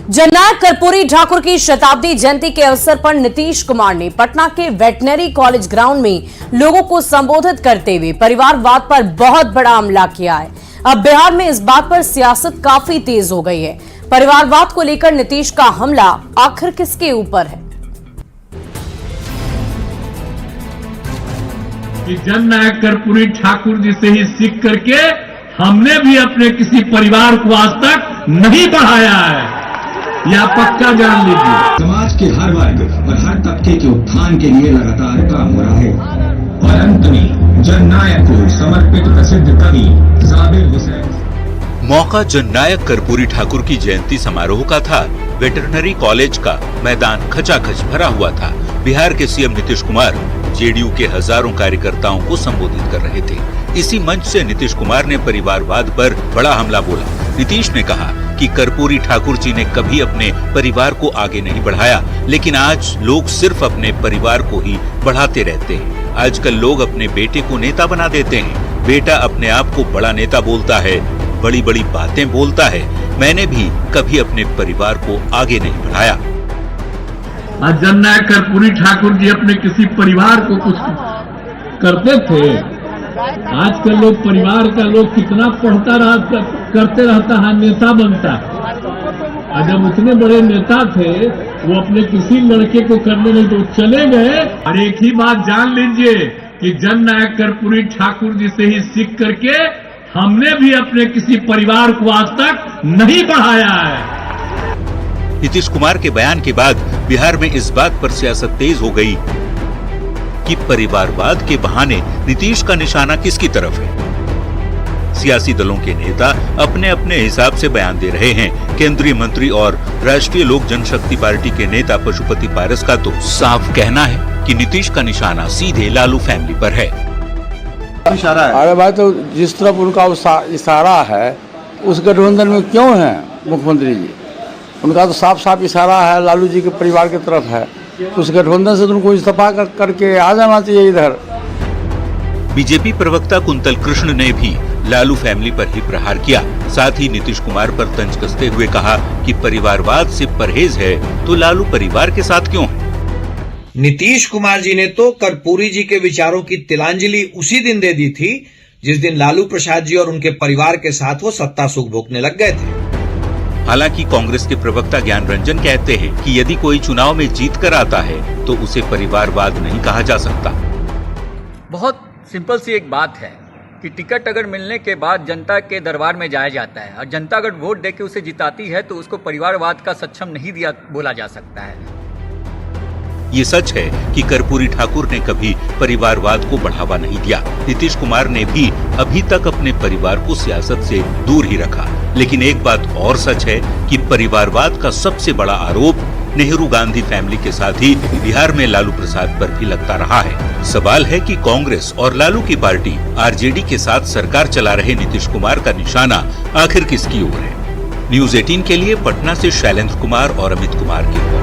जननायक कर्पूरी ठाकुर की शताब्दी जयंती के अवसर पर नीतीश कुमार ने पटना के वेटनरी कॉलेज ग्राउंड में लोगों को संबोधित करते हुए परिवारवाद पर बहुत बड़ा हमला किया है। अब बिहार में इस बात पर सियासत काफी तेज हो गई है। परिवारवाद को लेकर नीतीश का हमला आखिर किसके ऊपर है? कि जननायक कर्पूरी ठाकुर जी से ही सीख करके हमने भी अपने किसी परिवार को आज तक नहीं बढ़ाया है, यह पक्का जान लीजिए। समाज के हर वर्ग और हर तबके के उत्थान के लिए लगातार काम हो रहा है। और अंत में जननायक को समर्पित प्रसिद्ध कवि जाबिर हुसैन। मौका जननायक कर्पूरी ठाकुर की जयंती समारोह का था। वेटरनरी कॉलेज का मैदान खचाखच भरा हुआ था। बिहार के सीएम नीतीश कुमार जेडीयू के हजारों कार्यकर्ताओं को संबोधित कर रहे थे। इसी मंच से नीतीश कुमार ने परिवारवाद पर बड़ा हमला बोला। नीतीश ने कहा कि कर्पूरी ठाकुर जी ने कभी अपने परिवार को आगे नहीं बढ़ाया, लेकिन आज लोग सिर्फ अपने परिवार को ही बढ़ाते रहते हैं। आजकल लोग अपने बेटे को नेता बना देते हैं। बेटा अपने आप को बड़ा नेता बोलता है, बड़ी बड़ी बातें बोलता है। मैंने भी कभी अपने परिवार को आगे नहीं बढ़ाया। आज जननायक कर्पूरी ठाकुर जी अपने किसी परिवार को कुछ करते थे। आजकल लोग परिवार का लोग कितना पढ़ता करते रहता है, नेता बनता है। और जब उतने बड़े नेता थे वो अपने किसी लड़के को करने नहीं तो चले गए। और एक ही बात जान लीजिए कि जननायक कर्पूरी ठाकुर जी से ही सीख करके हमने भी अपने किसी परिवार को आज तक नहीं बढ़ाया है। नीतीश कुमार के बयान के बाद बिहार में इस बात पर सियासत तेज हो गई कि परिवारवाद के बहाने नीतीश का निशाना किसकी तरफ है। सियासी दलों के नेता अपने अपने हिसाब से बयान दे रहे हैं। केंद्रीय मंत्री और राष्ट्रीय लोक जनशक्ति पार्टी के नेता पशुपति पारस का तो साफ कहना है कि नीतीश का निशाना सीधे लालू फैमिली पर है। अरे भाई, तो जिस तरफ उनका इशारा है उस गठबंधन में क्यों है मुख्यमंत्री जी? उनका तो साफ साफ इशारा है लालू जी के परिवार की तरफ है। उस गठबंधन से तो उनको इस्तीफा करके आ जाना चाहिए इधर। बीजेपी प्रवक्ता कुंतल कृष्ण ने भी लालू फैमिली पर ही प्रहार किया। साथ ही नीतीश कुमार पर तंज कसते हुए कहा कि परिवारवाद से परहेज है तो लालू परिवार के साथ क्यों है। नीतीश कुमार जी ने तो कर्पूरी जी के विचारों की तिलांजलि उसी दिन दे दी थी जिस दिन लालू प्रसाद जी और उनके परिवार के साथ वो सत्ता सुख भोगने लग गए थे। हालांकि कांग्रेस के प्रवक्ता ज्ञान रंजन कहते हैं कि यदि कोई चुनाव में जीत कर आता है तो उसे परिवारवाद नहीं कहा जा सकता। बहुत सिंपल सी एक बात है कि टिकट अगर मिलने के बाद जनता के दरबार में जाया जाता है और जनता अगर वोट देके उसे जिताती है तो उसको परिवारवाद का सक्षम नहीं दिया बोला जा सकता है। ये सच है कि कर्पूरी ठाकुर ने कभी परिवारवाद को बढ़ावा नहीं दिया। नीतीश कुमार ने भी अभी तक अपने परिवार को सियासत से दूर ही रखा। लेकिन एक बात और सच है कि परिवारवाद का सबसे बड़ा आरोप नेहरू गांधी फैमिली के साथ ही बिहार में लालू प्रसाद पर भी लगता रहा है। सवाल है कि कांग्रेस और लालू की पार्टी आरजेडी के साथ सरकार चला रहे नीतीश कुमार का निशाना आखिर किसकी ओर है। न्यूज 18 के लिए पटना से शैलेंद्र कुमार और अमित कुमार की रिपोर्ट।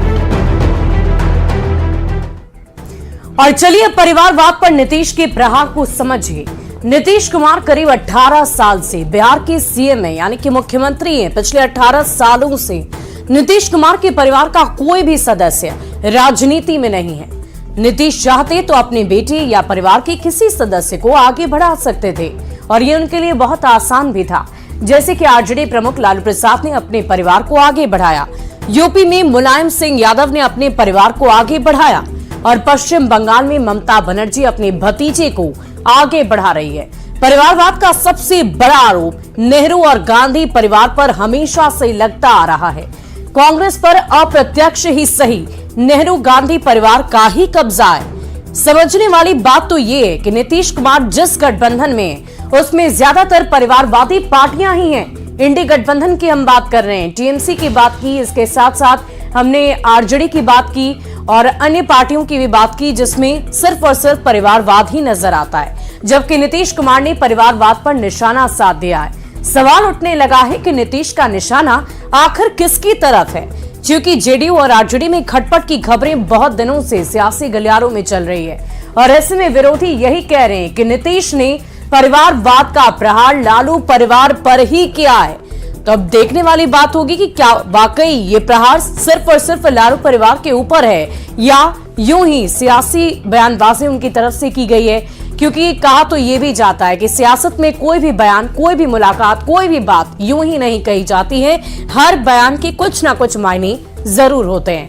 और चलिए परिवारवाद पर नीतीश के प्रहार को समझिए। नीतीश कुमार करीब 18 साल से बिहार के सीएम है, यानी कि मुख्यमंत्री हैं। पिछले 18 सालों से नीतीश कुमार के परिवार का कोई भी सदस्य राजनीति में नहीं है। नीतीश चाहते तो अपने बेटे या परिवार के किसी सदस्य को आगे बढ़ा सकते थे और ये उनके लिए बहुत आसान भी था। जैसे कि आरजेडी प्रमुख लालू प्रसाद ने अपने परिवार को आगे बढ़ाया, यूपी में मुलायम सिंह यादव ने अपने परिवार को आगे बढ़ाया और पश्चिम बंगाल में ममता बनर्जी अपने भतीजे को आगे बढ़ा रही है। परिवारवाद का सबसे बड़ा आरोप नेहरू और गांधी परिवार पर हमेशा से लगता आ रहा है। कांग्रेस पर अप्रत्यक्ष ही सही नेहरू गांधी परिवार का ही कब्जा है। समझने वाली बात तो ये है कि नीतीश कुमार जिस गठबंधन में उसमें ज्यादातर परिवारवादी पार्टियां ही हैं। इंडी गठबंधन की हम बात कर रहे हैं, टीएमसी की बात की, इसके साथ साथ हमने आरजेडी की बात की और अन्य पार्टियों की भी बात की जिसमें सिर्फ और सिर्फ परिवारवाद ही नजर आता है। जबकि नीतीश कुमार ने परिवारवाद पर निशाना साध दिया है। सवाल उठने लगा है कि नीतीश का निशाना आखिर किसकी तरफ है, क्योंकि जेडीयू और आरजेडी में खटपट की खबरें बहुत दिनों से सियासी गलियारों में चल रही है और ऐसे में विरोधी यही कह रहे हैं कि नीतीश ने परिवारवाद का प्रहार लालू परिवार पर ही किया है। तो अब देखने वाली बात होगी कि क्या वाकई ये प्रहार सिर्फ और सिर्फ लालू परिवार के ऊपर है या यूं ही सियासी बयानबाजी उनकी तरफ से की गई है, क्योंकि कहा तो ये भी जाता है कि सियासत में कोई भी बयान, कोई भी मुलाकात, कोई भी बात यूं ही नहीं कही जाती है। हर बयान के कुछ ना कुछ मायने जरूर होते हैं।